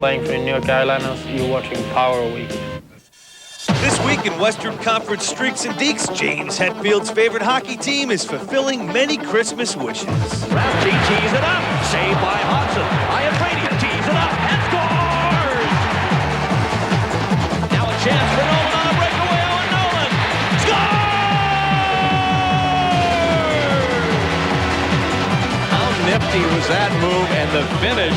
Playing for the New York Islanders, you're watching PowerWeek. This week in Western Conference Streaks and Deeks, James Hetfield's favorite hockey team is fulfilling many Christmas wishes. Rafty tees it up, saved by Hudson. Iafrate tees it up and scores! Now a chance for Nolan on a breakaway. Owen Nolan scores! How nifty was that move, and the finish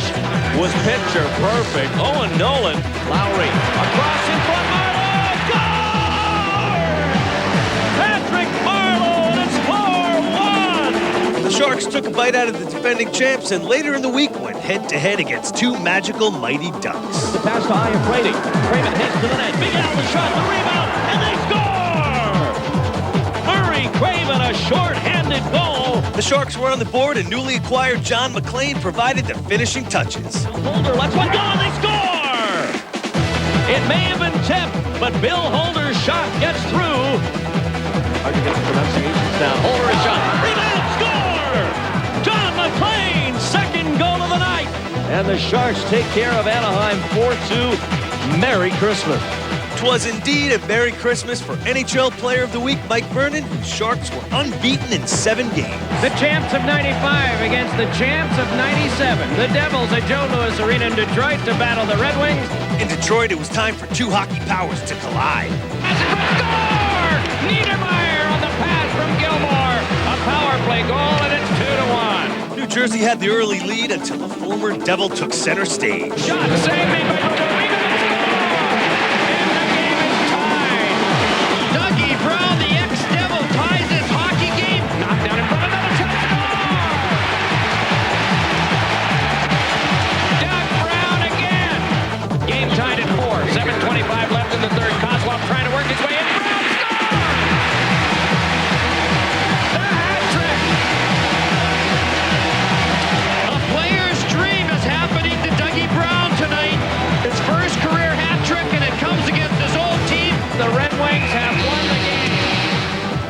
was picture perfect. Owen Nolan, Lowry, across in front, Marlowe, scores! Patrick Marlowe, and it's 4-1! The Sharks took a bite out of the defending champs and later in the week went head-to-head against two magical Mighty Ducks. The pass to Iafrate. Craven hits to the net. Big Allen shot, the rebound, and they score! Murray Craven, a short-handed goal. The Sharks were on the board and newly acquired John McClain provided the finishing touches. Holder lets one go and they score! It may have been tipped, but Bill Holder's shot gets through. Hard to get the pronunciations down. Holder is shot. Rebound, score! John McClain, second goal of the night. And the Sharks take care of Anaheim 4-2. Merry Christmas. 'Twas indeed a Merry Christmas for NHL Player of the Week Mike Vernon, whose Sharks were unbeaten in 7 games. The champs of 95 against the champs of 97. The Devils at Joe Louis Arena in Detroit to battle the Red Wings. In Detroit, it was time for two hockey powers to collide. Score! Niedermeyer on the pass from Gilmore. A power play goal, and it's 2-1. New Jersey had the early lead until the former Devil took center stage. Shot saved made by Rebound. Brown, the ex-Devil, ties his hockey game. Knocked down in front of another shot. Doug Brown again. Game tied at 4. 7:25 left in the third. Kozlov trying to work his way in. Brown scores! The hat trick. A player's dream is happening to Dougie Brown tonight. His first career hat trick, and it comes against his old team. The Red Wings have won the game.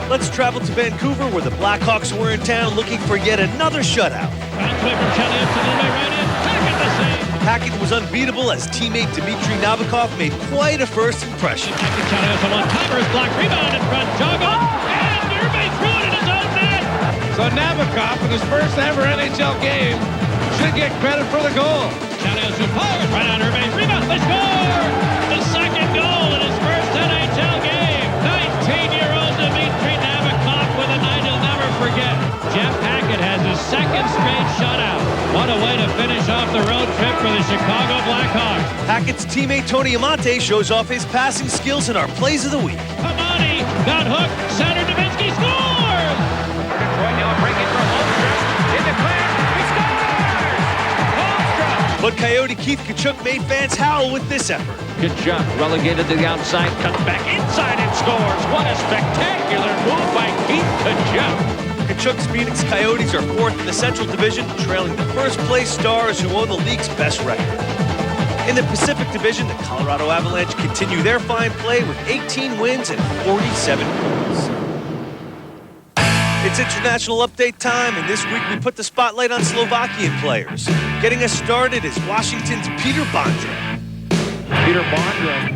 Let's travel to Vancouver, where the Blackhawks were in town looking for yet another shutout. Hackett was unbeatable as teammate Dmitry Nabokov made quite a first impression. So Nabokov, in his first ever NHL game, should get credit for the goal. Right on Urban's rebound, they score! The second goal in his first NHL game. 19-year-old Dmitry Nabokov with a night he'll never forget. Jeff Hackett has his second straight shutout. What a way to finish off the road trip for the Chicago Blackhawks. Hackett's teammate Tony Amante shows off his passing skills in our Plays of the Week. Amante got hooked, center Dubinsky scores! Detroit now breaking for Holmstrom. In the clear, he scores! Holmstrom! But Coyote Keith Tkachuk made fans howl with this effort. Tkachuk relegated to the outside, cuts back inside and scores. What a spectacular move by Keith Tkachuk. Tkachuk's Phoenix Coyotes are fourth in the Central Division, trailing the first-place Stars, who own the league's best record. In the Pacific Division, the Colorado Avalanche continue their fine play with 18 wins and 47 points. It's international update time, and this week we put the spotlight on Slovakian players. Getting us started is Washington's Peter Bondra. Peter Bondra,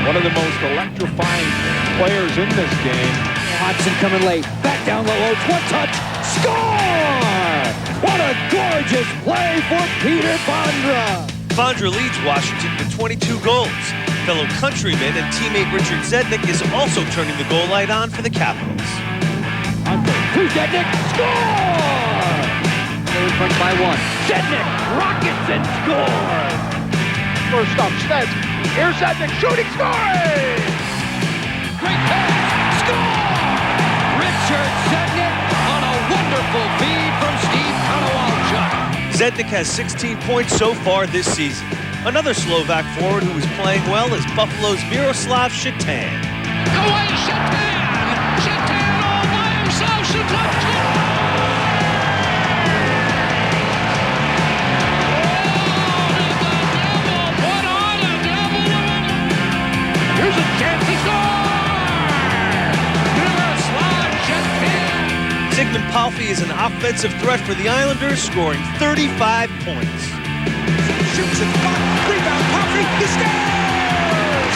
one of the most electrifying players in this game. Hodgson coming late, back down the low, one touch, score! What a gorgeous play for Peter Bondra! Bondra leads Washington with 22 goals. Fellow countryman and teammate Richard Zednik is also turning the goal light on for the Capitals. To Zednik, score! They're in front by one. Zednik rockets and scores! First up, Stets. Here's Zednik shooting, scoring! Great pass, score! Richard Zednik on a wonderful feed from Steve Konowalchuk. Zednik has 16 points so far this season. Another Slovak forward who is playing well is Buffalo's Miroslav Shatan. Away, Shatan! Shatan all by himself, Shatan! Here's a chance to score! Miroslav Shatan! Zygmunt Palffy is an offensive threat for the Islanders, scoring 35 points. shoots and block. Rebound, Puffy, he scores!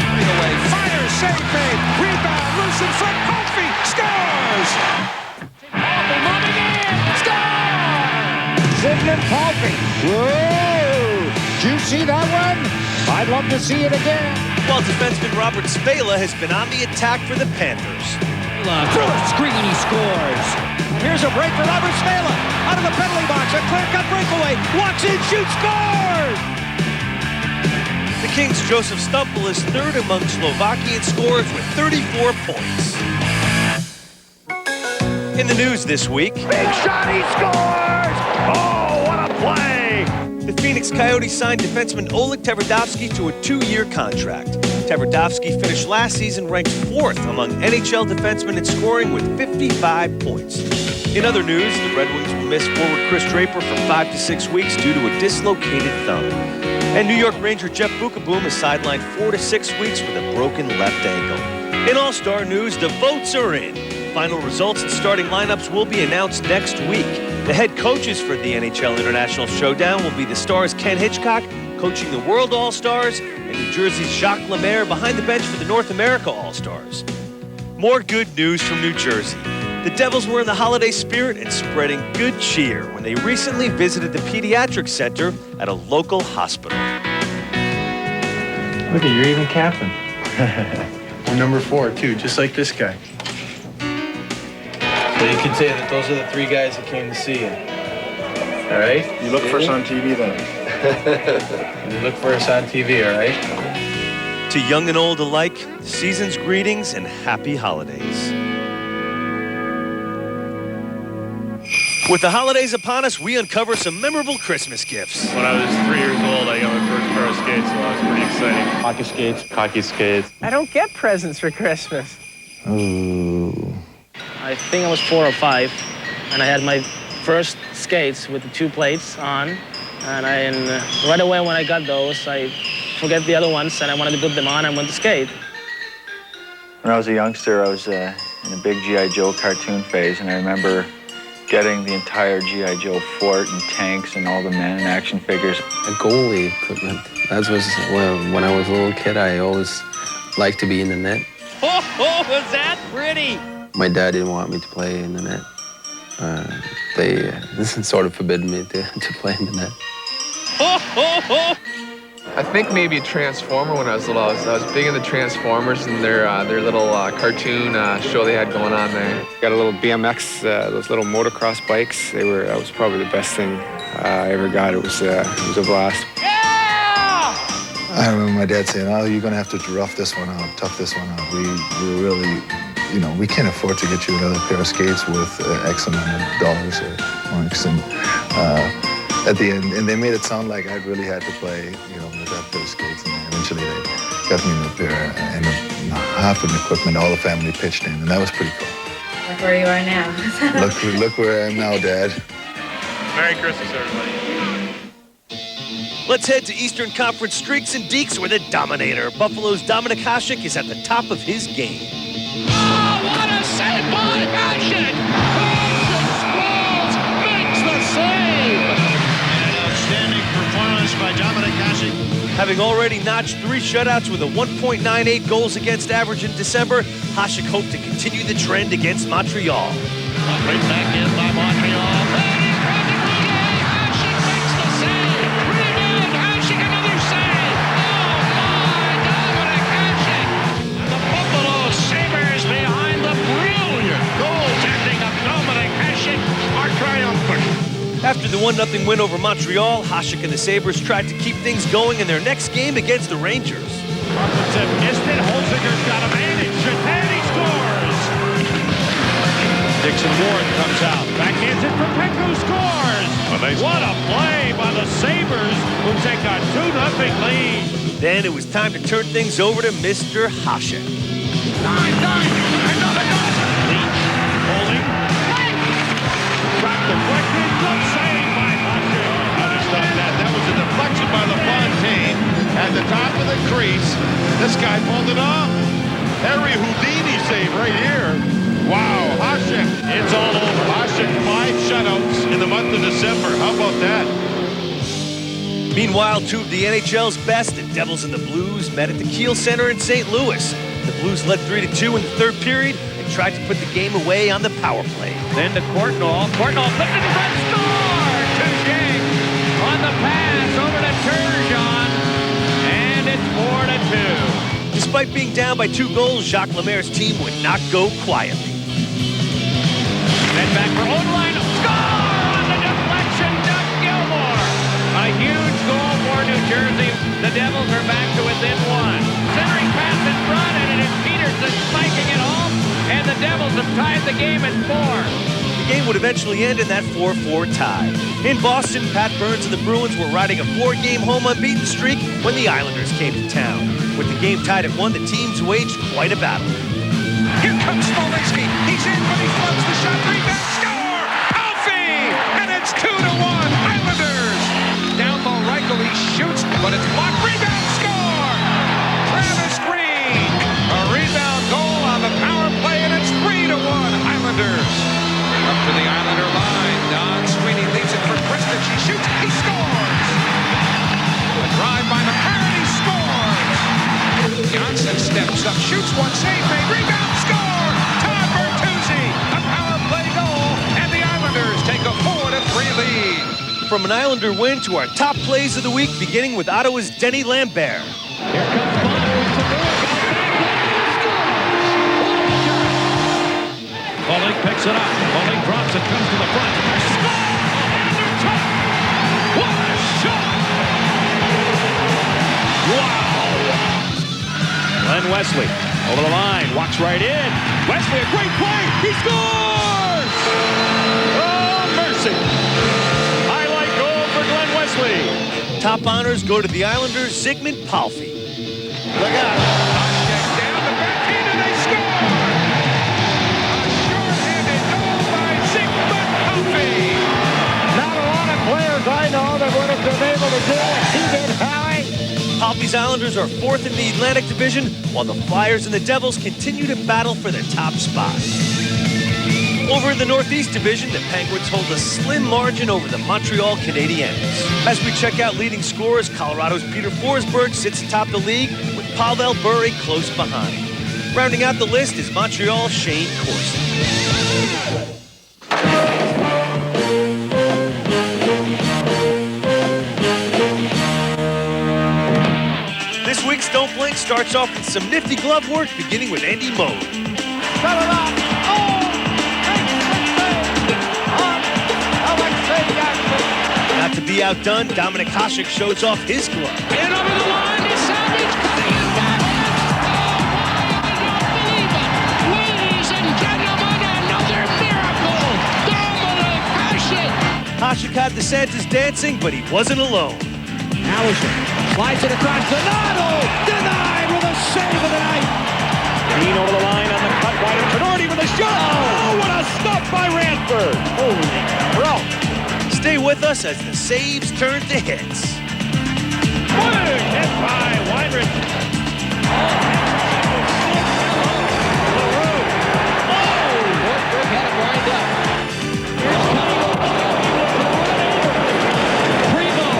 Right away, fires, save made. Rebound, loose in front, Puffy scores! Puffy moving in, score! Sidney Puffy. Whoa! Did you see that one? I'd love to see it again. While defenseman Robert Spala has been on the attack for the Panthers. Through a screen, he scores. Here's a break for Robert Spala. Out of the penalty box, a clear-cut breakaway. Walks in, shoots, scores! The Kings' Joseph Stumpel is third among Slovakian scorers with 34 points. In the news this week, Big shot, he scores! Oh, what a play! the Phoenix Coyotes signed defenseman Oleg Tverdovsky to a 2-year contract. Tverdovsky finished last season ranked 4th among NHL defensemen in scoring with 55 points. In other news, the Red Wings will miss forward Chris Draper for 5 to 6 weeks due to a dislocated thumb. And New York Ranger Jeff Bukaboom is sidelined 4 to 6 weeks with a broken left ankle. In All-Star news, the votes are in. Final results and starting lineups will be announced next week. The head coaches for the NHL International Showdown will be the Stars' Ken Hitchcock, coaching the World All-Stars, and New Jersey's Jacques Lemaire behind the bench for the North America All-Stars. More good news from New Jersey. The Devils were in the holiday spirit and spreading good cheer when they recently visited the Pediatric Center at a local hospital. Look at, you're even captain. I'm number 4 too, just like this guy. So you could say that those are the 3 guys that came to see you. All right? You look for us on TV then. You look for us on TV, all right? To young and old alike, season's greetings and happy holidays. With the holidays upon us, we uncover some memorable Christmas gifts. When I was 3 years old, I got my first pair of skates, so that was pretty exciting. Hockey skates. Hockey skates. I don't get presents for Christmas. Ooh. I think I was 4 or 5, and I had my first skates with the 2 plates on. And right away when I got those, I forget the other ones, and I wanted to put them on and went to skate. When I was a youngster, I was in a big G.I. Joe cartoon phase, and I remember getting the entire G.I. Joe fort and tanks and all the men and action figures. A goalie equipment. That was when I was a little kid, I always liked to be in the net. Oh, was that pretty? My dad didn't want me to play in the net. They sort of forbidden me to play in the net. I think maybe a Transformer when I was little. I was big into Transformers and their little cartoon show they had going on there. Got a little BMX, those little motocross bikes. That was probably the best thing I ever got. It was a blast. I remember my dad saying, "Oh, you're gonna have to rough this one out, tough this one out. We really, we can't afford to get you another pair of skates with X amount of dollars or marks." And at the end, and they made it sound like I really had to play, with that pair of skates. And eventually they got me a pair and half of the equipment. All the family pitched in, and that was pretty cool. Look where you are now. look where I am now, Dad. Merry Christmas, everybody. Let's head to Eastern Conference streaks and deeks where the Dominator, Buffalo's Dominik Hasek, is at the top of his game. Oh, what a save by Hasek! Makes the save! An outstanding performance by Dominik Hasek. Having already notched 3 shutouts with a 1.98 goals against average in December, Hasek hoped to continue the trend against Montreal. Right back in by Montreal. After the 1-0 win over Montreal, Hasek and the Sabres tried to keep things going in their next game against the Rangers. Markinson missed it. Holzinger's got a manage, and he scores. Dixon Ward comes out. Backhands it for Peck, who scores. What a play by the Sabres, who take a 2-0 lead. Then it was time to turn things over to Mr. Hasek. Another goal. Holding. Back deflected. Good save by Hasek. How to stop that? That was a deflection by LaFontaine at the top of the crease. This guy pulled it off. Harry Houdini save right here. Wow, Hasek. It's all over. Hasek 5 shutouts in the month of December. How about that? Meanwhile, two of the NHL's best, the Devils and the Blues, met at the Kiel Center in St. Louis. The Blues led 3-2 in the third period and tried to put the game away on the power play. Then to Courtnall. Courtnall flipped it in front, score! Touche on the pass over to Turgeon, and it's 4-2. Despite being down by 2 goals, Jacques Lemaire's team would not go quietly. Then back for Odeline. Score on the deflection, Doug Gilmore. A huge goal for New Jersey. The Devils are back to within 1. Centering pass in front, and it is Peterson spiking it home, and the Devils have tied the game at 4. The game would eventually end in that 4-4 tie. In Boston, Pat Burns and the Bruins were riding a 4-game home unbeaten streak when the Islanders came to town. With the game tied at 1, the teams waged quite a battle. Here comes Smolinski. He's in, but he floats the shot. Rebound, score! Alfie! And it's 2-1, Islanders! Down low, Reichel, he shoots, but it's blocked. Rebound, score! Travis Green! A rebound goal on the power play, and it's 3-1, Islanders! Up to the Islander line. Don Sweeney leaves it for Kristich. He shoots, he scores! A drive by McCarron, he scores! Johnson steps up, shoots one, save made, rebound, score! Todd Bertuzzi, a power play goal, and the Islanders take a 4-3 lead. From an Islander win to our top plays of the week, beginning with Ottawa's Denny Lambert. Here comes Pauling picks it up. Pauling drops it, comes to the front. Score! Anderson! What a shot! Wow! Glenn Wesley over the line, walks right in. Wesley, a great play. He scores! Oh, mercy! Highlight goal for Glenn Wesley. Top honors go to the Islanders' Zygmunt Palffy. Look out! Down the backhand, and they score! A short-handed goal by Zygmunt Palffy. Not a lot of players I know that would have been able to do what he did, Howie. Palffy's Islanders are 4th in the Atlantic Division, while the Flyers and the Devils continue to battle for the top spot. Over in the Northeast Division, the Penguins hold a slim margin over the Montreal Canadiens. As we check out leading scorers, Colorado's Peter Forsberg sits atop the league, with Pavel Bure close behind. Rounding out the list is Montreal's Shane Corson. This week's Don't Blink starts off with some nifty glove work, beginning with Andy Moe. Not to be outdone, Dominic Hasek shows off his glove. And over the line is Savage cutting it back. Oh, I don't believe it. Ladies and gentlemen, another miracle. Dominic Hasek. Hasek had the Santas dancing, but he wasn't alone. Allison slides it across the Donato. Denied with a save of the night. Dean over the line on the cut. Wide and Bernardi with a shot. Oh, what a stop by Ranford. Holy bro. Stay with us as the saves turn to hits. Hit by Weinrich. Forsberg had it lined up. Primo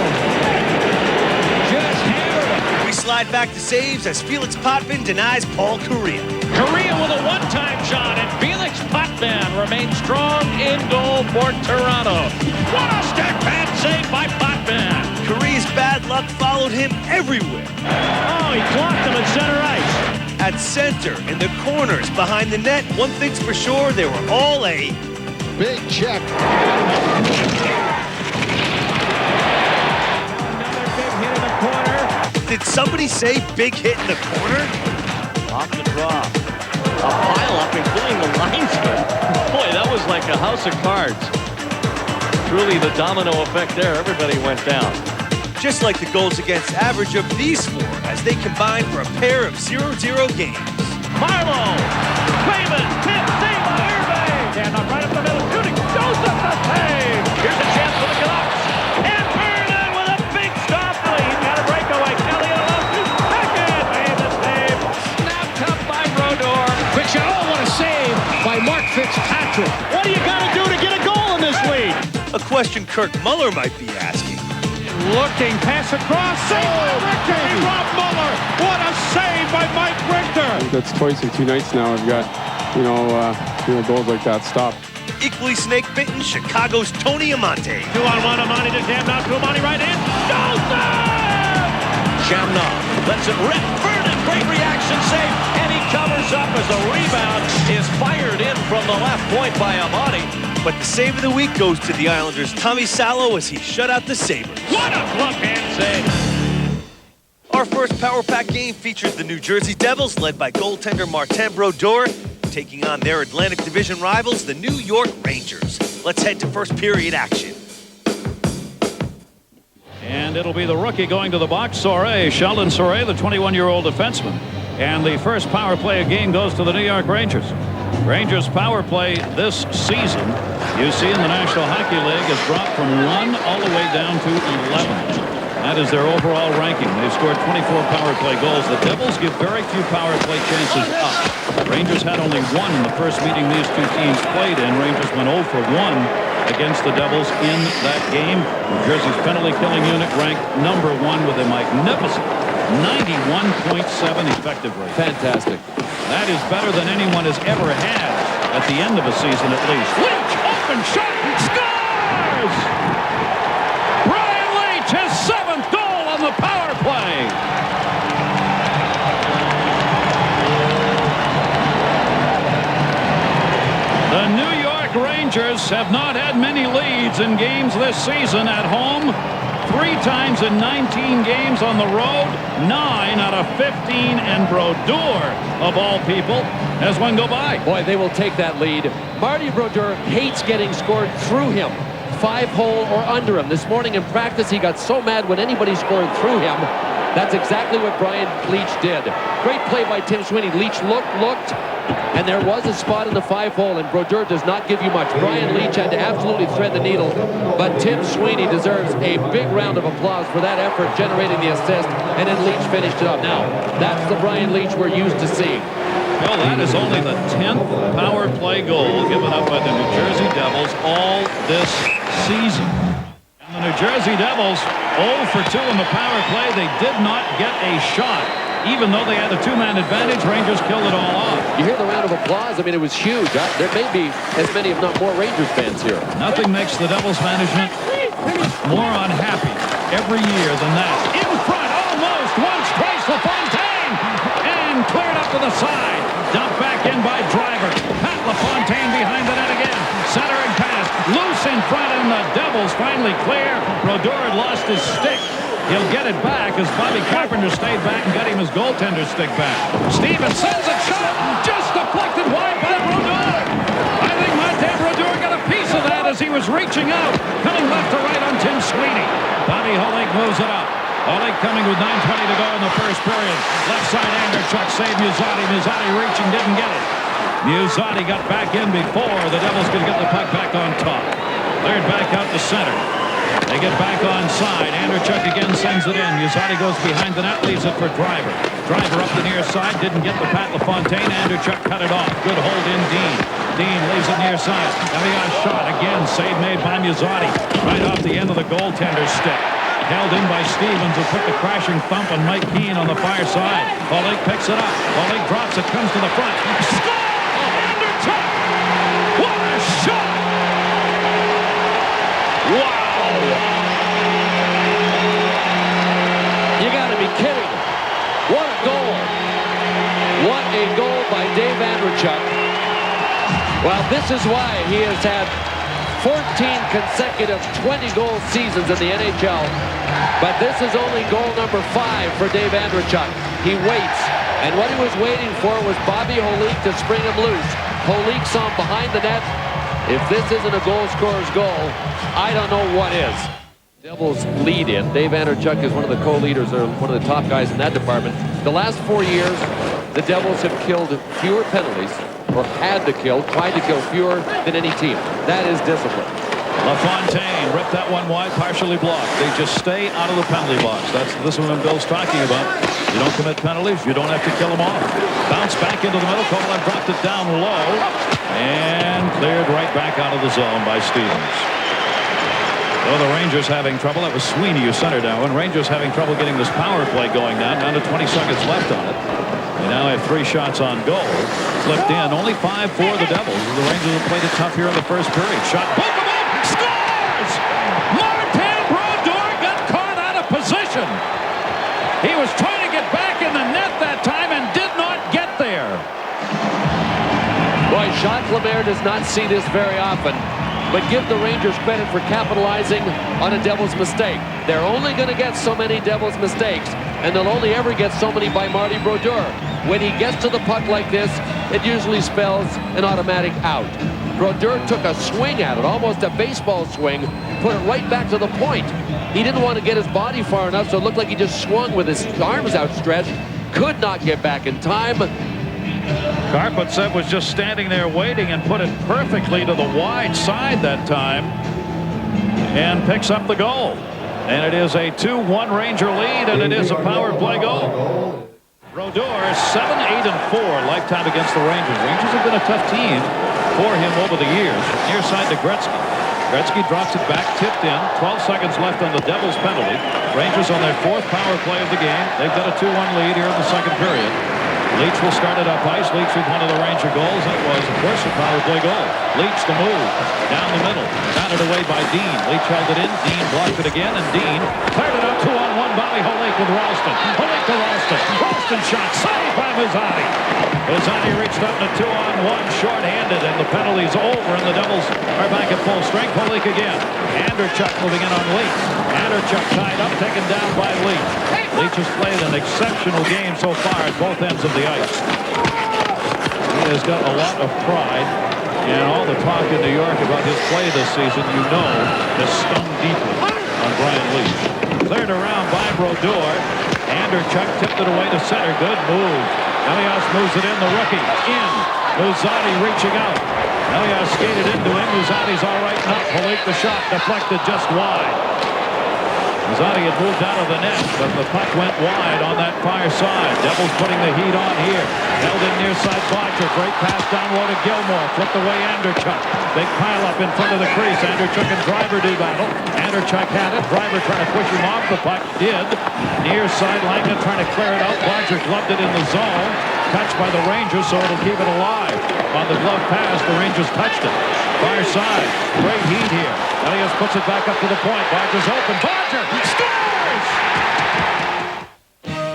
just hammered him. We slide back to saves as Felix Potvin denies Paul Kariya. Kariya with a one-time shot, and Felix Potvin remains strong in goal for Toronto. What a stick-pad save by Potvin. Kariya's bad luck followed him everywhere. Oh, he clocked him at center ice. At center, in the corners, behind the net, one thing's for sure, they were all a Big check. Another big hit in the corner. Did somebody say big hit in the corner? Off the draw. A pile-up, including the linesman. Boy, that was like a house of cards. Truly the domino effect there. Everybody went down. Just like the goals against average of these four, as they combine for a pair of 0-0 games. Marlowe! Craven! Tip! Save by Irving! And up right up the middle, shooting! Joseph the save! Here's a chance for the Canucks! And Vernon with a big stop! He's got a breakaway. Kelly on a second! Made the save! Snapped up by Brodeur. Quick shot! Oh, what a save by Mark Fitzpatrick! What do you got to do to get a goal in this league? A question Kirk Muller might be asking. looking, pass across, save by Richter and Rob Muller. What a save by Mike Richter. That's twice in 2 nights now. I've got, goals like that stop. Equally snake-bitten, Chicago's Tony Amante. 2-on-1, Amante to jam out to Amante right in. Joseph! Shamnov lets it rip. Vernon, great reaction save, and he covers up as the rebound is fired in from the left point by Amante. But the save of the week goes to the Islanders' Tommy Salo as he shut out the Sabres. What a glove hand save! Our first Power Pack game features the New Jersey Devils, led by goaltender Martin Brodeur, taking on their Atlantic Division rivals, the New York Rangers. Let's head to first period action. And it'll be the rookie going to the box, Sheldon Sorey, the 21-year-old defenseman. And the first power play game goes to the New York Rangers. Rangers power play this season, you see in the National Hockey League, has dropped from 1 all the way down to 11. That is their overall ranking. They've scored 24 power play goals. The Devils give very few power play chances up. Rangers had only 1 in the first meeting these two teams played in. Rangers went 0 for 1 against the Devils in that game. New Jersey's penalty killing unit ranked #1 with a magnificent 91.7 effective rate. Fantastic. That is better than anyone has ever had at the end of a season at least. Leach, open shot, scores! Brian Leach, his 7th goal on the power play. The New York Rangers have not had many leads in games this season at home. 3 times in 19 games on the road, 9 out of 15, and Brodeur, of all people, has one go by. Boy, they will take that lead. Marty Brodeur hates getting scored through him. 5-hole or under him. This morning in practice, he got so mad when anybody scored through him. That's exactly what Brian Leach did. Great play by Tim Sweeney. Leach looked, and there was a spot in the 5-hole, and Brodeur does not give you much. Brian Leach had to absolutely thread the needle, but Tim Sweeney deserves a big round of applause for that effort, generating the assist, and then Leach finished it up. Now, that's the Brian Leach we're used to seeing. Well, that is only the 10th power play goal given up by the New Jersey Devils all this season. And the New Jersey Devils 0 for 2 in the power play. They did not get a shot. Even though they had a 2-man advantage, Rangers killed it all off. You hear the round of applause? I mean, it was huge. There may be as many, if not more, Rangers fans here. Nothing makes the Devils management more unhappy every year than that. In front, almost, once, twice, LaFontaine! And cleared up to the side. Dumped back in by Driver. Pat LaFontaine behind the net again. Centering pass, loose in front, and the Devils finally clear. Brodeur had lost his stick. He'll get it back as Bobby Carpenter stayed back and got him his goaltender stick back. Stevens sends a shot, just deflected wide by Brodeur. I think Martin Brodeur got a piece of that as he was reaching out, coming left to right on Tim Sweeney. Bobby Holik moves it up. Holik coming with 9:20 to go in the first period. Left side Anderchuk saved Muzzatti. Muzzatti reaching, didn't get it. Muzzatti got back in before the Devils could get the puck back on top. Cleared back out to center. They get back onside. Anderchuk again sends it in. Muzzatti goes behind the net, leaves it for Driver. Driver up the near side, didn't get the Pat LaFontaine. Anderchuk cut it off. Good hold in Dean. Dean leaves it near side. Elias shot again. Save made by Muzzatti. Right off the end of the goaltender's stick. Held in by Stevens, who put the crashing thump on Mike Keane on the far side. Holik picks it up. Holik drops it, comes to the front. Score! Anderchuk! What a shot! Wow! You got to be kidding. What a goal. What a goal by Dave Andreychuk. Well, this is why he has had 14 consecutive 20-goal seasons in the NHL. But this is only goal number 5 for Dave Andreychuk. He waits. And what he was waiting for was Bobby Holik to spring him loose. Holik saw him behind the net. If this isn't a goal scorer's goal, I don't know what is. Devils lead in. Dave Andreychuk is one of the co-leaders, or one of the top guys in that department. The last 4 years, the Devils have killed fewer penalties, or had to kill, tried to kill fewer than any team. That is discipline. LaFontaine ripped that one wide, partially blocked. They just stay out of the penalty box. This is what Bill's talking about. You don't commit penalties, you don't have to kill them off. Bounce back into the middle. Kovalev dropped it down low and cleared right back out of the zone by Stevens. Oh, the Rangers having trouble. That was Sweeney who centered that one. Rangers having trouble getting this power play going down to 20 seconds left on it. They now have 3 shots on goal. Flipped in. Only 5 for the Devils. The Rangers have played it tough here in the first period. Shot. Book him up. Scores! Martin Brodeur got caught out of position. He was trying to get back in the net that time and did not get there. Boy, Jacques Lemaire does not see this very often. But give the Rangers credit for capitalizing on a Devils mistake. They're only going to get so many Devils mistakes, and they'll only ever get so many by Marty Brodeur. When he gets to the puck like this, it usually spells an automatic out. Brodeur took a swing at it, almost a baseball swing, put it right back to the point. He didn't want to get his body far enough, so it looked like he just swung with his arms outstretched. Could not get back in time. Karpovtsev was just standing there waiting and put it perfectly to the wide side that time and picks up the goal. And it is a 2-1 Ranger lead, and it is a power play goal. Brodeur 7-8-4 lifetime against the Rangers. Rangers have been a tough team for him over the years. Near side to Gretzky. Gretzky drops it back, tipped in. 12 seconds left on the Devils penalty. Rangers on their 4th power play of the game. They've got a 2-1 lead here in the second period. Leach will start it up ice. Leach with one of the Ranger goals. And it was, of course, a power play goal. Leach the move. Down the middle. Batted away by Dean. Leach held it in. Dean blocked it again. And Dean cleared it out 2-on-1. Bobby Holik with Ralston. Holik to Ralston. Ralston shot. Saved by Muzzatti. Muzzatti reached up to 2-on-1. Short-handed. And the penalty's over. And the Devils are back at full strength. Holik again. Anderchuk moving in on Leach. Anderchuk tied up. Taken down by Leach. Leach has played an exceptional game so far at both ends of the ice. He has got a lot of pride, and all the talk in New York about his play this season, you know, has stung deeply on Brian Leach. Cleared around by Brodeur. Anderchuk tipped it away to center. Good move. Elias moves it in. The rookie in. Muzzatti reaching out. Elias skated into him. Muzzatti's all right enough. Holik the shot deflected just wide. Muzzatti had moved out of the net, but the puck went wide on that far side. Devils putting the heat on here. Held in near side Bodger. Great pass down low to Gilmore. Flipped away Anderchuk. Big pile up in front of the crease. Anderchuk and Driver do battle. Anderchuk had it. Driver trying to push him off the puck. Did. Near side Langdon trying to clear it out. Bodger gloved it in the zone. Touched by the Rangers, so it'll keep it alive. On the glove pass, the Rangers touched it. Far side. Great heat here. Elias puts it back up to the point. Bodger's open. Bodger scores!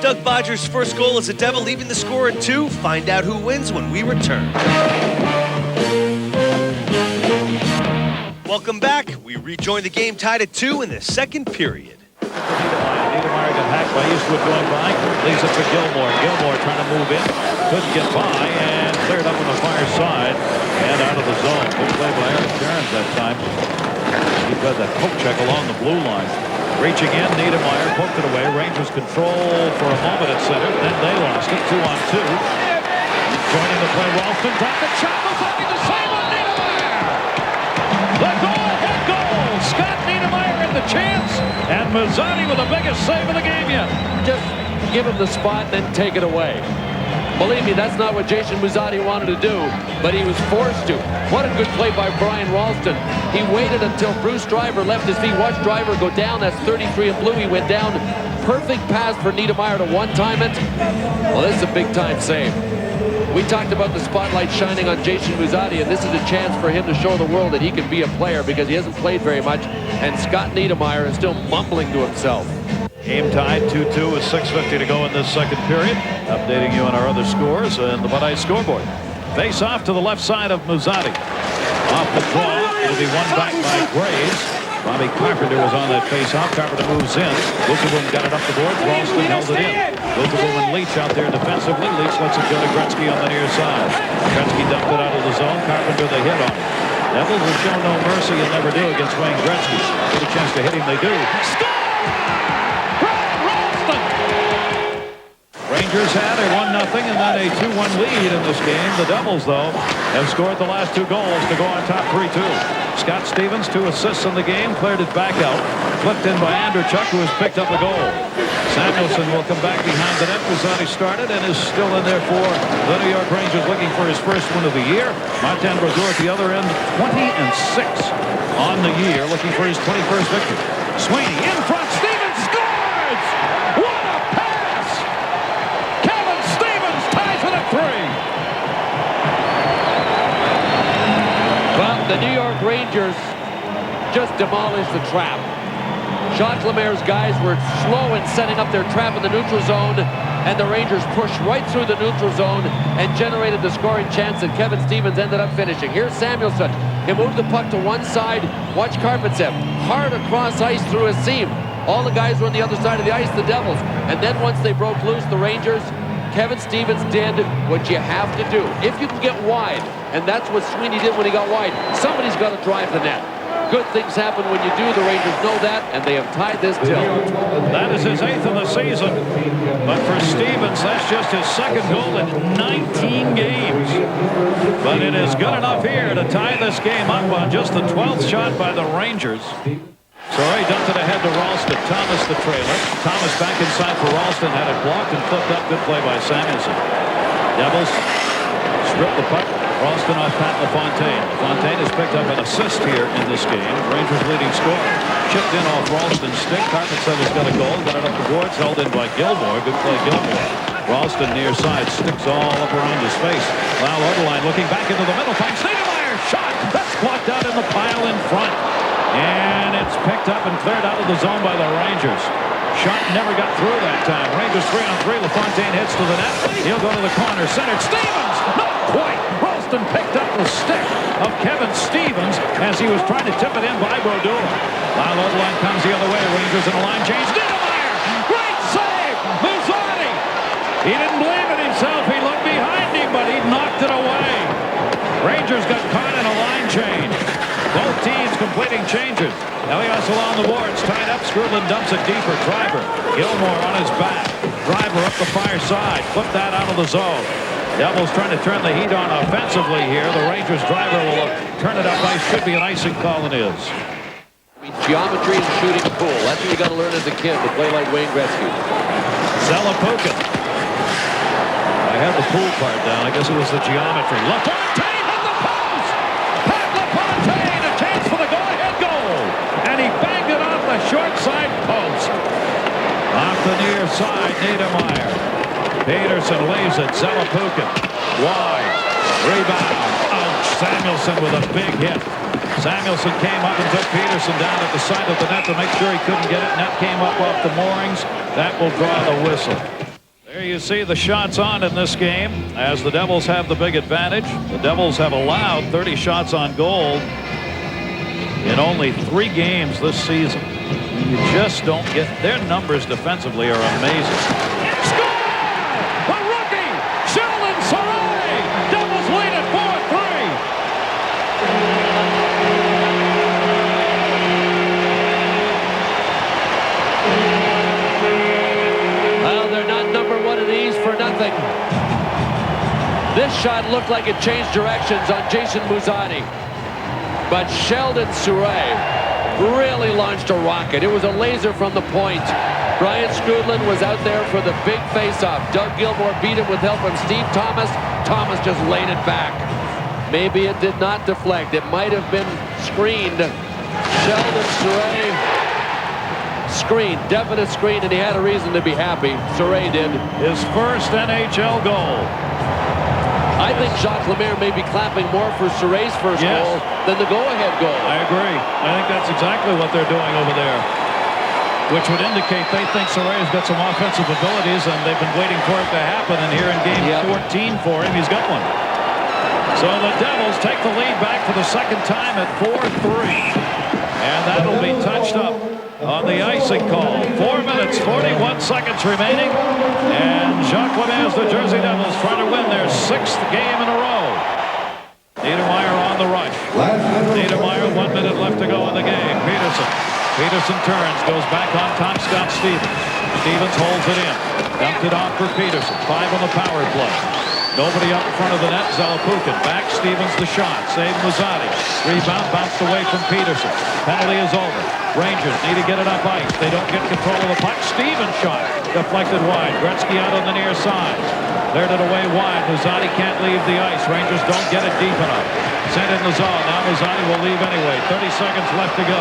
Doug Bodger's first goal as a Devil, leaving the score at 2. Find out who wins when we return. Welcome back. We rejoin the game tied at 2 in the second period. Niedermeyer got hacked by Eastwood going by. Leaves it for Gilmore. Gilmore trying to move in. Couldn't get by and cleared up on the far side and out of the zone. Good play by Eric Cairns that time. He got that poke check along the blue line. Reaching in, Niedermeyer poked it away. Rangers control for a moment at center. Then they lost it. 2-on-2. Joining the play, Ralston dropped the shot. Muzzatti the save on Niedermeyer. The goal-head goal. Scott Niedermeyer in the chance. And Muzzatti with the biggest save of the game yet. Just give him the spot, then take it away. Believe me, that's not what Jason Muzzatti wanted to do, but he was forced to. What a good play by Brian Ralston. He waited until Bruce Driver left his feet. Watch Driver go down. That's 33 in blue. He went down. Perfect pass for Niedermeyer to one-time it. Well, this is a big-time save. We talked about the spotlight shining on Jason Muzzatti, and this is a chance for him to show the world that he can be a player because he hasn't played very much, and Scott Niedermeyer is still mumbling to himself. Game tied 2-2 with 6:50 to go in this second period. Updating you on our other scores and the Bud Ice scoreboard. Face off to the left side of Muzzatti. Off the draw. It'll be won back by Graves. Bobby Carpenter was on that face-off. Carpenter moves in. Wilkenboom got it up the board. Ralston held it in. Wilkenboom and Leach out there defensively. Leach lets it go to Gretzky on the near side. Gretzky dumped it out of the zone. Carpenter the hit on it. Devils will show no mercy and never do against Wayne Gretzky. Get a chance to hit him, they do. Rangers had a 1-0 and then a 2-1 lead in this game. The Devils, though, have scored the last 2 goals to go on top 3-2. Scott Stevens, 2 assists in the game, cleared it back out. Flipped in by Anderchuk, who has picked up a goal. Samuelson will come back behind the net. Buzzati started and is still in there for the New York Rangers, looking for his first win of the year. Martin Brodeur at the other end, 20-6 on the year, looking for his 21st victory. Sweeney in front. Stevens scores! What a pass! Kevin Stevens ties it at 3. Well, the New York Rangers just demolished the trap. Jacques Lemaire's guys were slow in setting up their trap in the neutral zone, and the Rangers pushed right through the neutral zone and generated the scoring chance that Kevin Stevens ended up finishing. Here's Samuelson. He moved the puck to one side. Watch Karpatsev. Hard across ice through a seam. All the guys were on the other side of the ice, the Devils. And then once they broke loose, the Rangers, Kevin Stevens did what you have to do. If you can get wide, and that's what Sweeney did when he got wide, somebody's got to drive the net. Good things happen when you do. The Rangers know that, and they have tied this till. That is his 8th of the season. But for Stevens, that's just his 2nd goal in 19 games. But it is good enough here to tie this game up on just the 12th shot by the Rangers. Sorry, dumped it ahead to Ralston. Thomas the trailer. Thomas back inside for Ralston. Had it blocked and flipped up. Good play by Samuelson. Devils strip the puck. Ralston off Pat LaFontaine. LaFontaine has picked up an assist here in this game. Rangers leading scorer. Chipped in off Ralston's stick. Karpatsev has got a goal. Got it up the boards. Held in by Gilmore. Good play, Gilmore. Ralston near side. Sticks all up around his face. Lyle Oberline looking back into the middle. Finds Niedermeyer. Shot. That's blocked out in the pile in front. And it's picked up and cleared out of the zone by the Rangers. Shot never got through that time. Rangers 3-on-3. LaFontaine hits to the net. He'll go to the corner. Centered. Stevens. Not quite. Ralston picked up the stick of Kevin Stevens as he was trying to tip it in by Brodeur. Lyle Oberline comes the other way. Rangers in a line change. Niedermeyer. Great save. Buzzati. He didn't believe in himself. He looked behind him, but he knocked it away. Rangers got caught in a line change. Both teams completing changes. Elias along the boards, tied up. Skrudland dumps it deeper. Driver. Gilmore on his back. Driver up the far side. Flip that out of the zone. Devils trying to turn the heat on offensively here. The Rangers driver will turn it up ice. Should be an icing call, and is. Geometry and shooting pool. That's what you got to learn as a kid to play like Wayne Gretzky. Zalapukin. I had the pool part down. I guess it was the geometry. LaFontaine hit the post! Pat LaFontaine, a chance for the go-ahead goal. And he banged it off the short side post. Off the near side, Niedermeyer. Peterson leaves it. Zalapukin. Wide. Rebound. Ouch. Samuelson with a big hit. Samuelson came up and took Peterson down at the side of the net to make sure he couldn't get it. Net came up off the moorings. That will draw the whistle. There you see the shots on in this game as the Devils have the big advantage. The Devils have allowed 30 shots on goal in only 3 games this season. You just don't get their numbers defensively are amazing. Score! The rookie, Sheldon Sarai! Devils lead at 4-3. Well, they're not number 1 in the East for nothing. This shot looked like it changed directions on Jason Buzzati. But Sheldon Sarai really launched a rocket. It was a laser from the point. Brian Skrudland was out there for the big face-off. Doug Gilmore beat him with help from Steve Thomas. Thomas just laid it back. Maybe it did not deflect. It might have been screened. Sheldon Sarai screen, definite screen, and he had a reason to be happy. Sarai did. His first NHL goal. I think Jacques Lemaire may be clapping more for Sarai's first goal than the go-ahead goal. I agree. I think that's exactly what they're doing over there, which would indicate they think Sarai's got some offensive abilities, and they've been waiting for it to happen. And here in game 14 for him, he's got one. So the Devils take the lead back for the second time at 4-3. And that'll be touched up on the icing call. 4 minutes, 41 seconds remaining. And Jacques Lemaire's the Jersey Devils trying to win their 6th game in a row. Niedermeyer on the rush. Niedermeyer, 1 minute left to go in the game. Peterson turns, goes back on top. Scott Stevens. Stevens holds it in. Dumped it off for Peterson. 5 on the power play. Nobody up in front of the net. Zalapukin back. Stevens the shot. Save Muzzatti. Rebound bounced away from Peterson. Penalty is over. Rangers need to get it up ice. They don't get control of the puck. Stevens shot. Deflected wide. Gretzky out on the near side. Cleared it away wide. Muzzatti can't leave the ice. Rangers don't get it deep enough. Sent in the zone. Now Muzzatti will leave anyway. 30 seconds left to go.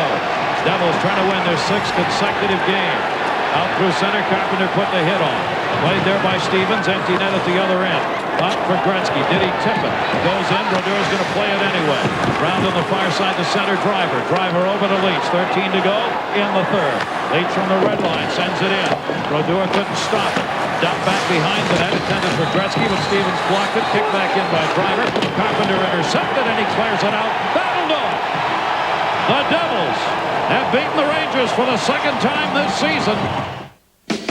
Devils trying to win their 6th consecutive game. Out through center. Carpenter put the hit on. Played there by Stevens. Empty net at the other end. Up for Gretzky. Did he tip it? Goes in. Brodeur's going to play it anyway. Round on the far side to center. Driver over to Leach. 13 to go in the third. Leach from the red line sends it in. Brodeur couldn't stop it. Dumped back behind the net. Intended for Gretzky, but Stevens blocked it. Kicked back in by Driver. Carpenter intercepted and he clears it out. That'll do it. The Devils have beaten the Rangers for the 2nd time this season.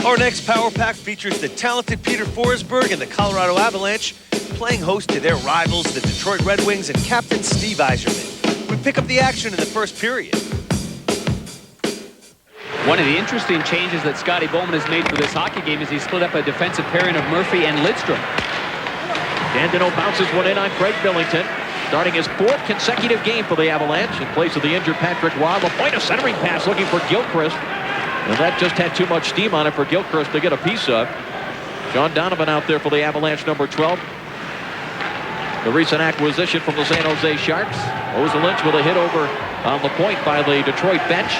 Our next Power Pack features the talented Peter Forsberg and the Colorado Avalanche playing host to their rivals, the Detroit Red Wings and Captain Steve Yzerman. We pick up the action in the first period. One of the interesting changes that Scotty Bowman has made for this hockey game is he split up a defensive pairing of Murphy and Lidstrom. Dandino bounces one in on Craig Billington. Starting his 4th consecutive game for the Avalanche in place of the injured Patrick Roy. A point of centering pass looking for Gilchrist. And that just had too much steam on it for Gilchrist to get a piece of. John Donovan out there for the Avalanche, number 12. The recent acquisition from the San Jose Sharks. Ozelynch with a hit over on the point by the Detroit bench.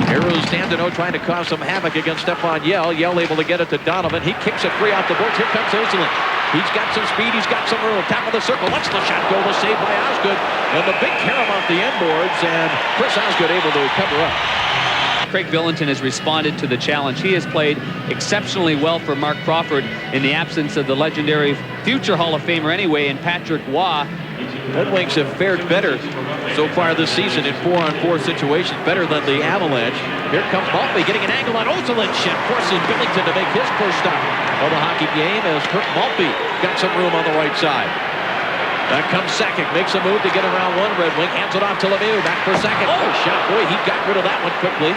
Here is Dandino trying to cause some havoc against Stefan Yell. Yell able to get it to Donovan. He kicks it free off the boards. Here comes Ozelynch. He's got some speed. He's got some room. Top of the circle. Lets the shot go. The save by Osgood. And the big carom off the end boards. And Chris Osgood able to cover up. Craig Billington has responded to the challenge. He has played exceptionally well for Mark Crawford in the absence of the legendary future Hall of Famer anyway, and Patrick Roy. Red Wings have fared better so far this season in 4-on-4 situations, better than the Avalanche. Here comes Maltby getting an angle on Ozelynch and forces Billington to make his first stop of the hockey game as Kirk Maltby got some room on the right side. Back comes Sakic, makes a move to get around one Red Wing, hands it off to Lemieux, back for Sakic. Oh, shot, boy, he got rid of that one quickly.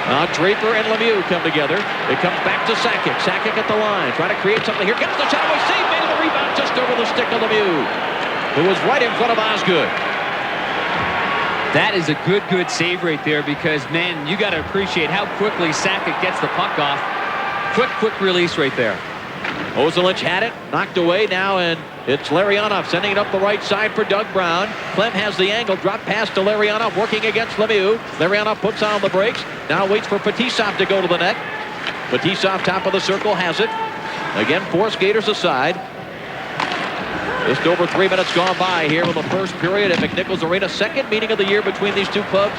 Now Draper and Lemieux come together. It comes back to Sakic. Sakic at the line, trying to create something here. Gets the shot away, save, made the rebound just over the stick of Lemieux, who was right in front of Osgood. That is a good save right there because, man, you got to appreciate how quickly Sakic gets the puck off. Quick release right there. Ozelynch had it, knocked away now, and it's Larionov sending it up the right side for Doug Brown. Clem has the angle, drop pass to Larionov, working against Lemieux. Larionov puts on the brakes, now waits for Fetisov to go to the net. Fetisov, top of the circle, has it. Again, 4 skaters aside. Just over 3 minutes gone by here in the first period at McNichols Arena. 2nd meeting of the year between these two clubs.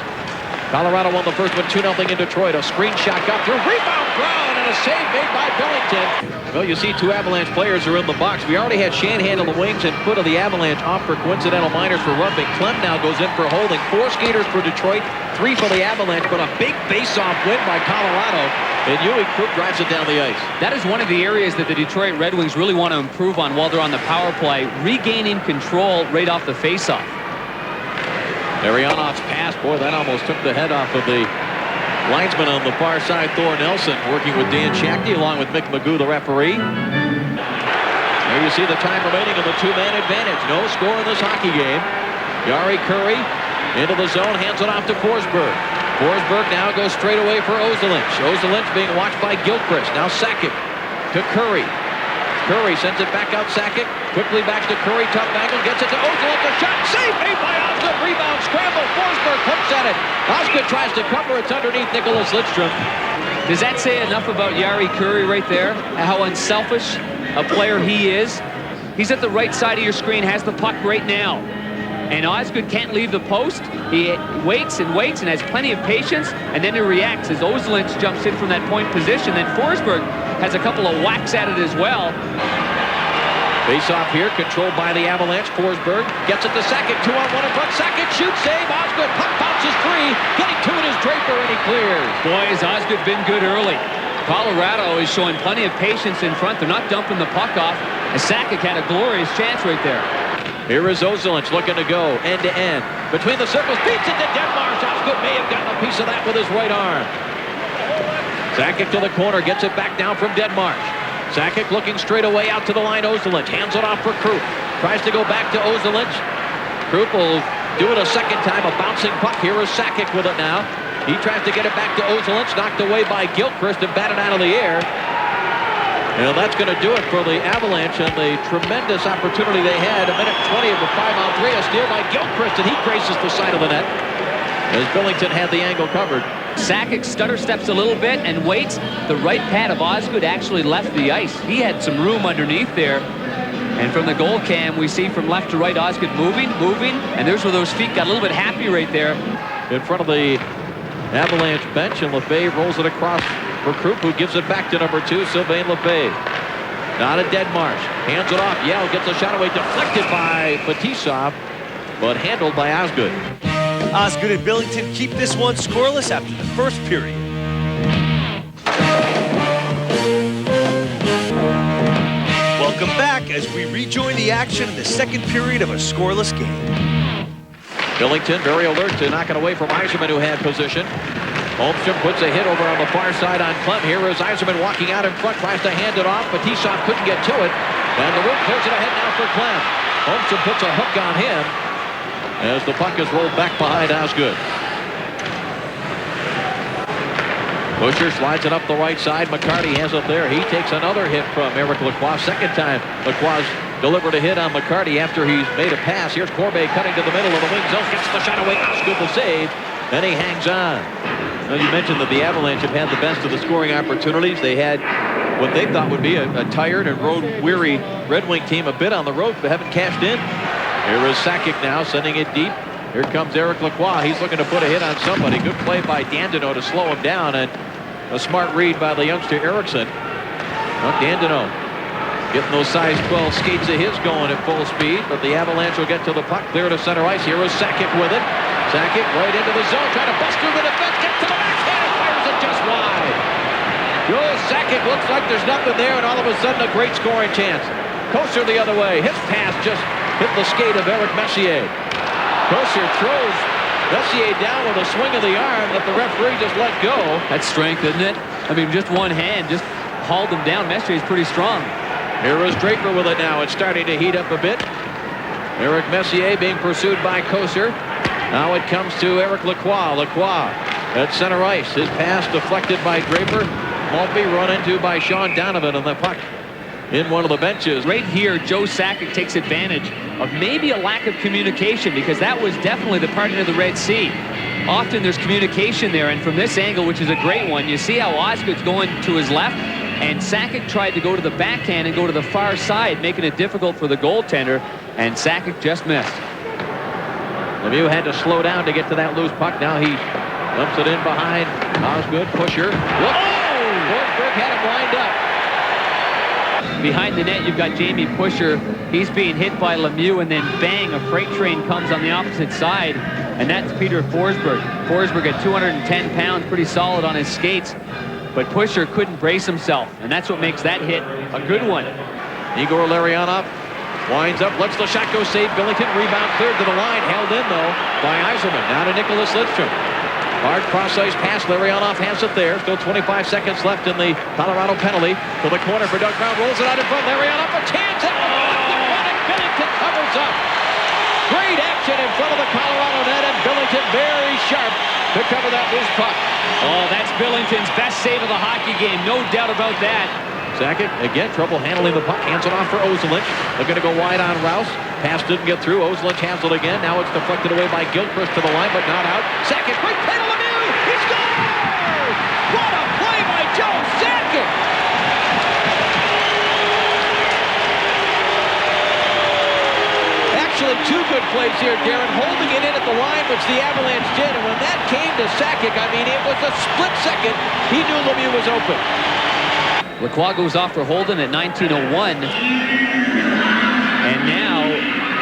Colorado won the first one 2-0 in Detroit. A screen shot got through, rebound Brown, and a save made by Billington. Well, you see 2 Avalanche players are in the box. We already had Shanahan on the wings and foot of the Avalanche off for coincidental minors for rubbing. Clem now goes in for holding. 4 skaters for Detroit, 3 for the Avalanche, but a big face-off win by Colorado. And Ewing Krug drives it down the ice. That is one of the areas that the Detroit Red Wings really want to improve on while they're on the power play, regaining control right off the face-off. Larionov's pass, boy, that almost took the head off of the linesman on the far side, Thor Nelson, working with Dan Shackney along with Mick Magoo, the referee. There you see the time remaining in the 2-man advantage. No score in this hockey game. Jari Kurri into the zone, hands it off to Forsberg. Forsberg now goes straight away for Ozelynch. Ozelynch being watched by Gilchrist. Now Sakic to Kurri. Kurri sends it back out Sakic. Quickly back to Kurri, tough angle, gets it to Ozelynch. A shot, save made by Osgood. Rebound, scramble. Forsberg hooks at it. Osgood tries to cover. It's underneath Nicholas Lidstrom. Does that say enough about Jari Kurri right there? How unselfish a player he is? He's at the right side of your screen, has the puck right now. And Osgood can't leave the post. He waits and waits and has plenty of patience, and then he reacts as Ozelynch jumps in from that point position. Then Forsberg has a couple of whacks at it as well. Face-off here, controlled by the Avalanche. Forsberg gets it to Sakic, 2-on-1 in front. Sakic shoots, save. Osgood, puck bounces free. Getting to it is Draper, and he clears. Boy, has Osgood been good early. Colorado is showing plenty of patience in front. They're not dumping the puck off. And Sakic had a glorious chance right there. Here is Ozelynch looking to go end-to-end. Between the circles, beats it to Denmark. Osgood may have gotten a piece of that with his right arm. Sakic to the corner, gets it back down from Denmark. Sakic looking straight away out to the line. Ozolinsh hands it off for Krupp. Tries to go back to Ozolinsh. Krupp will do it a second time. A bouncing puck. Here is Sakic with it now. He tries to get it back to Ozolinsh. Knocked away by Gilchrist and batted out of the air. And that's going to do it for the Avalanche and the tremendous opportunity they had. 1:20 of the 5-on-3. A steal by Gilchrist, and he graces the side of the net as Billington had the angle covered. Sakic stutter steps a little bit and waits. The right pad of Osgood actually left the ice. He had some room underneath there. And from the goal cam, we see from left to right, Osgood moving. And there's where those feet got a little bit happy right there. In front of the Avalanche bench, and Lefebvre rolls it across for Krupp, who gives it back to number 2, Sylvain Lefebvre. Now to Deadmarsh. Hands it off. Yell gets a shot away. Deflected by Fetisov, but handled by Osgood. Osgood and Billington keep this one scoreless after the first period. Welcome back as we rejoin the action in the second period of a scoreless game. Billington very alert to knock it away from Yzerman, who had position. Holmstrom puts a hit over on the far side on Clem. Here is Yzerman walking out in front, tries to hand it off, but Fetisov couldn't get to it. And the Rook clears it ahead now for Clem. Holmstrom puts a hook on him as the puck is rolled back behind Osgood. Busher slides it up the right side. McCarty has it there. He takes another hit from Eric Lacroix. Second time Lacroix delivered a hit on McCarty after he's made a pass. Here's Corbeil cutting to the middle of the wing zone. Gets the shot away. Osgood the save. Then he hangs on. Well, you mentioned that the Avalanche have had the best of the scoring opportunities. They had what they thought would be a tired and road-weary Red Wing team a bit on the road, but haven't cashed in. Here is Sakic now, sending it deep. Here comes Eric Lacroix. He's looking to put a hit on somebody. Good play by Dandino to slow him down, and a smart read by the youngster Eriksson. Well, Dandino getting those size 12 skates of his going at full speed, but the Avalanche will get to the puck, clear to center ice. Here is Sakic with it. Sakic right into the zone, trying to bust through the defense, get to the backhand, and fires it just wide. Goes Sakic, looks like there's nothing there, and all of a sudden a great scoring chance. Kosar the other way. His pass just hit the skate of Eric Messier. Kosar throws Messier down with a swing of the arm that the referee just let go. That's strength, isn't it? I mean, just one hand just hauled him down. Messier's pretty strong. Here is Draper with it now. It's starting to heat up a bit. Eric Messier being pursued by Kosar. Now it comes to Eric Lacroix. Lacroix at center ice. His pass deflected by Draper. Maltby run into by Sean Donovan, and the puck in one of the benches. Right here, Joe Sakic takes advantage of maybe a lack of communication, because that was definitely the parting of the Red Sea. Often there's communication there, and from this angle, which is a great one, you see how Osgood's going to his left, and Sakic tried to go to the backhand and go to the far side, making it difficult for the goaltender, and Sakic just missed. Lemieux had to slow down to get to that loose puck. Now he dumps it in behind Osgood. Pusher. Look! Forsberg had him lined up. Behind the net, you've got Jamie Pusher. He's being hit by Lemieux, and then bang, a freight train comes on the opposite side, and that's Peter Forsberg. Forsberg at 210 pounds, pretty solid on his skates, but Pusher couldn't brace himself, and that's what makes that hit a good one. Igor Larionov winds up, lets the shot go, save Billington, rebound cleared to the line, held in though by Yzerman. Now to Nicholas Lidstrom. Hard cross-ice pass. Larionov has it there. Still 25 seconds left in the Colorado penalty. To the corner for Doug Brown. Rolls it out in front. Larionov a chance. And Billington covers up. Great action in front of the Colorado net. And Billington very sharp to cover that loose puck. Oh, that's Billington's best save of the hockey game. No doubt about that. Sakic, again, trouble handling the puck. Hands it off for Ozolinsh. Looking to go wide on Rouse. Pass didn't get through. Ozolinsh has it again. Now it's deflected away by Gilchrist to the line, but not out. Sakic, great play to Lemieux. He scores! What a play by Joe Sakic! Actually, two good plays here, Darren. Holding it in at the line, which the Avalanche did. And when that came to Sakic, I mean, it was a split second. He knew Lemieux was open. Lacroix goes off for Holden at 19:01. And now,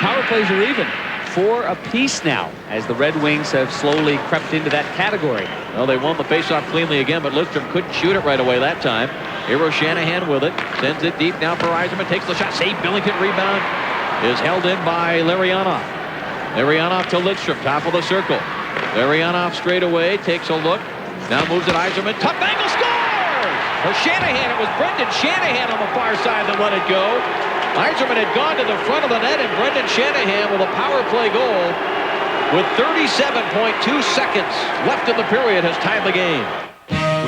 power plays are even. 4 apiece now, as the Red Wings have slowly crept into that category. Well, they won the faceoff cleanly again, but Lidstrom couldn't shoot it right away that time. Here Shanahan with it. Sends it deep now for Yzerman. Takes the shot. Save. Billington rebound. Is held in by Larionov. Larionov to Lidstrom. Top of the circle. Larionov straight away. Takes a look. Now moves it Yzerman. Tough angle. Scores! Or Shanahan. It was Brendan Shanahan on the far side that let it go. Yzerman had gone to the front of the net, and Brendan Shanahan with a power play goal with 37.2 seconds left in the period has tied the game.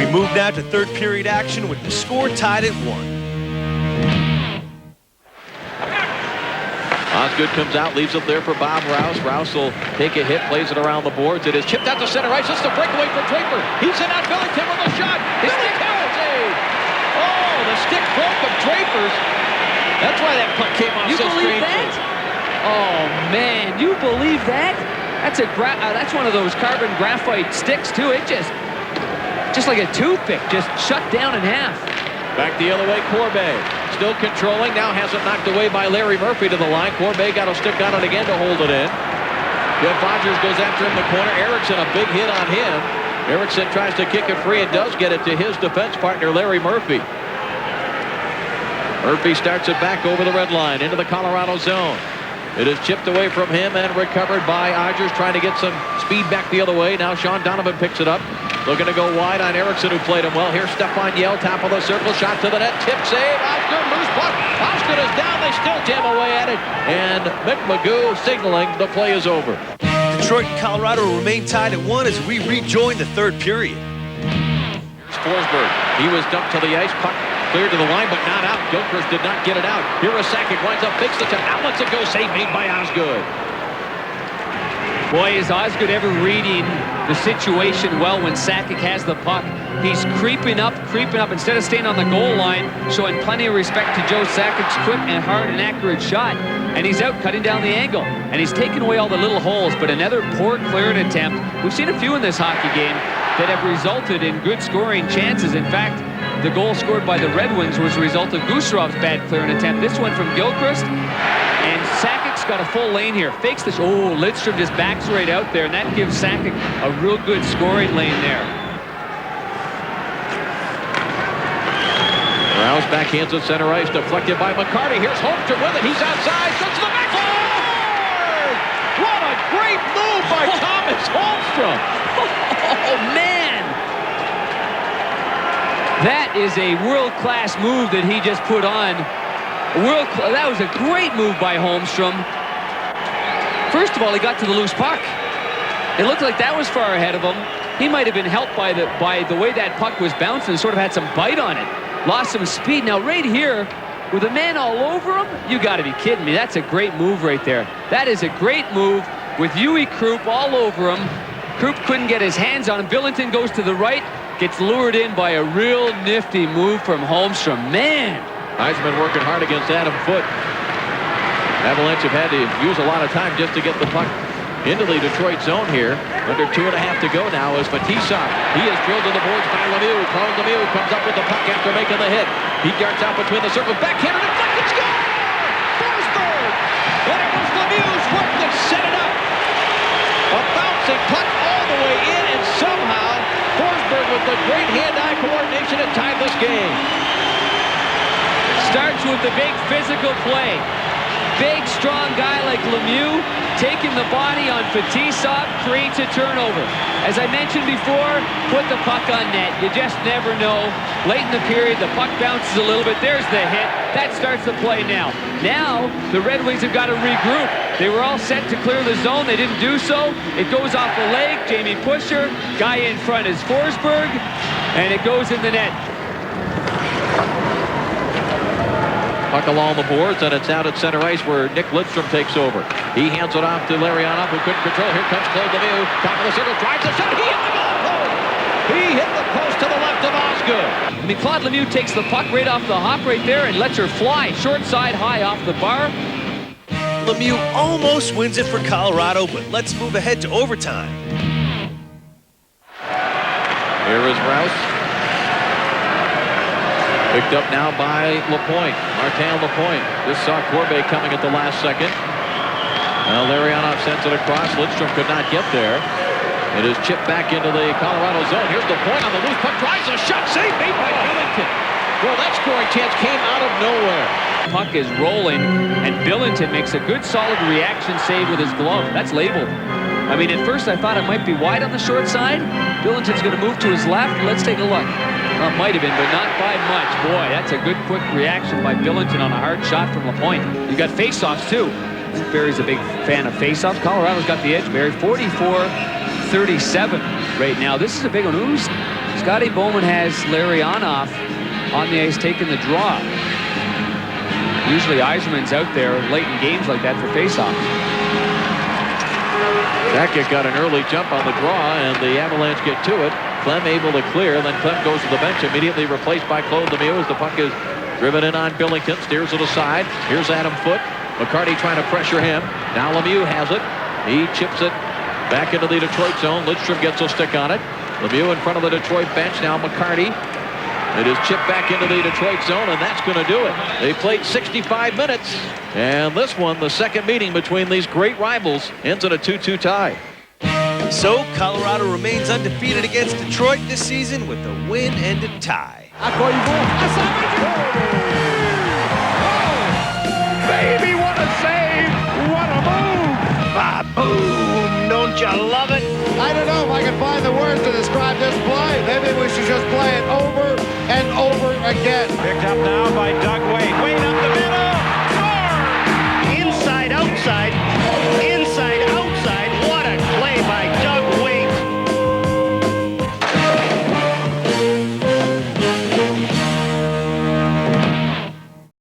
We move now to third period action with the score tied at 1. Osgood comes out, leaves it there for Bob Rouse. Rouse will take a hit, plays it around the boards. It is chipped out to center ice. It's the breakaway for Draper. He's in on Billington with a shot. His stick held. Oh, the stick broke of Draper's. That's why that puck came off so strangely. You believe that? Oh, man, you believe that? That's that's one of those carbon graphite sticks, too. It just like a toothpick, just shut down in half. Back the other way, Corbet. Still controlling, now has it knocked away by Larry Murphy to the line. Corbet got a stick on it again to hold it in. Jeff Rogers goes after him in the corner. Erickson, a big hit on him. Erickson tries to kick it free and does get it to his defense partner, Larry Murphy. Murphy starts it back over the red line into the Colorado zone. It is chipped away from him and recovered by Odgers, trying to get some speed back the other way. Now Sean Donovan picks it up. Looking to go wide on Erickson, who played him well. Here's Stefan Yell, top of the circle, shot to the net, tip save. Osgood, loose puck. Osgood is down. They still jam away at it. And Mick Magoo signaling the play is over. Detroit and Colorado remain tied at 1 as we rejoin the third period. Forsberg, he was dumped to the ice, puck cleared to the line, but not out. Gilchrist did not get it out. Here is Sakic, winds up, fakes the tip, now lets it go, save made by Osgood. Boy, is Osgood ever reading the situation well when Sakic has the puck. He's creeping up, instead of staying on the goal line, showing plenty of respect to Joe Sakic's quick and hard and accurate shot. And he's out cutting down the angle. And he's taking away all the little holes, but another poor clearing attempt. We've seen a few in this hockey game that have resulted in good scoring chances. In fact, the goal scored by the Red Wings was a result of Gusharov's bad clearing attempt. This one from Gilchrist. And Sakic's got a full lane here. Fakes this. Oh, Lidstrom just backs right out there, and that gives Sakic a real good scoring lane there. Rouse backhands at center ice, deflected by McCarty. Here's Holmstrom with it. He's outside. Goes to the back. What a great move by Thomas Holmstrom. Oh, man. That is a world-class move that he just put on. That was a great move by Holmstrom. First of all, he got to the loose puck. It looked like that was far ahead of him. He might have been helped by the way that puck was bouncing and sort of had some bite on it. Lost some speed. Now right here, with a man all over him, you got to be kidding me. That's a great move right there. That is a great move with Huey Krupp all over him. Krupp couldn't get his hands on him. Billington goes to the right, gets lured in by a real nifty move from Holmstrom. Man. Yzerman working hard against Adam Foote. Avalanche have had to use a lot of time just to get the puck into the Detroit zone here. Under 2.5 to go now is Fetisov. He is drilled to the boards by Lemieux. Claude Lemieux comes up with the puck after making the hit. He darts out between the circles. Backhanded deflected, score! Forsberg! And it was Lemieux's work that set it up. A bouncing puck all the way in, and somehow Forsberg with the great hand-eye coordination had tied this game. Starts with the big physical play. Big, strong guy like Lemieux taking the body on Fetisov creates a turnover. As I mentioned before, put the puck on net. You just never know. Late in the period, the puck bounces a little bit. There's the hit. That starts the play now. Now, the Red Wings have got to regroup. They were all set to clear the zone. They didn't do so. It goes off the leg. Jamie Pusher. Guy in front is Forsberg. And it goes in the net. Puck along the boards, and it's out at center ice where Nick Lidstrom takes over. He hands it off to Larionov, who couldn't control. Here comes Claude Lemieux. Top of the circle, drives the shot. He hit the goal post. He hit the post to the left of Osgood. I mean, Claude Lemieux takes the puck right off the hop right there and lets her fly short side high off the bar. Lemieux almost wins it for Colorado, but let's move ahead to overtime. Here is Rouse. Picked up now by Lapointe. Martin Lapointe. This saw Corbet coming at the last second. Now Larionov sends it across. Lidstrom could not get there. It is chipped back into the Colorado zone. Here's Lapointe on the loose puck. Drives a shot. Save made by Billington. Well, that scoring chance came out of nowhere. Puck is rolling, and Billington makes a good solid reaction save with his glove. That's labeled. I mean, at first I thought it might be wide on the short side. Billington's going to move to his left. Let's take a look. Well, it might have been, but not by much. Boy, that's a good, quick reaction by Billington on a hard shot from LaPointe. You got faceoffs too. I think Barry's a big fan of faceoffs. Colorado's got the edge, Barry. 44-37 right now. This is a big one. Scotty Bowman has Larry Onoff on the ice taking the draw. Usually Yzerman's out there late in games like that for faceoffs. Jacket got an early jump on the draw, and the Avalanche get to it. Clem able to clear, then Clem goes to the bench, immediately replaced by Claude Lemieux as the puck is driven in on Billington, steers it aside. Here's Adam Foote. McCarty trying to pressure him. Now Lemieux has it. He chips it back into the Detroit zone. Lidstrom gets a stick on it. Lemieux in front of the Detroit bench. Now McCarty. It is chipped back into the Detroit zone, and that's going to do it. They played 65 minutes, and this one, the second meeting between these great rivals, ends in a 2-2 tie. So Colorado remains undefeated against Detroit this season with a win and a tie. Baby, what a save! What a move! Ba-boom! Don't you love it? I don't know if I can find the words to describe this play. Maybe we should just play it over and over again. Picked up now by Doug Weight.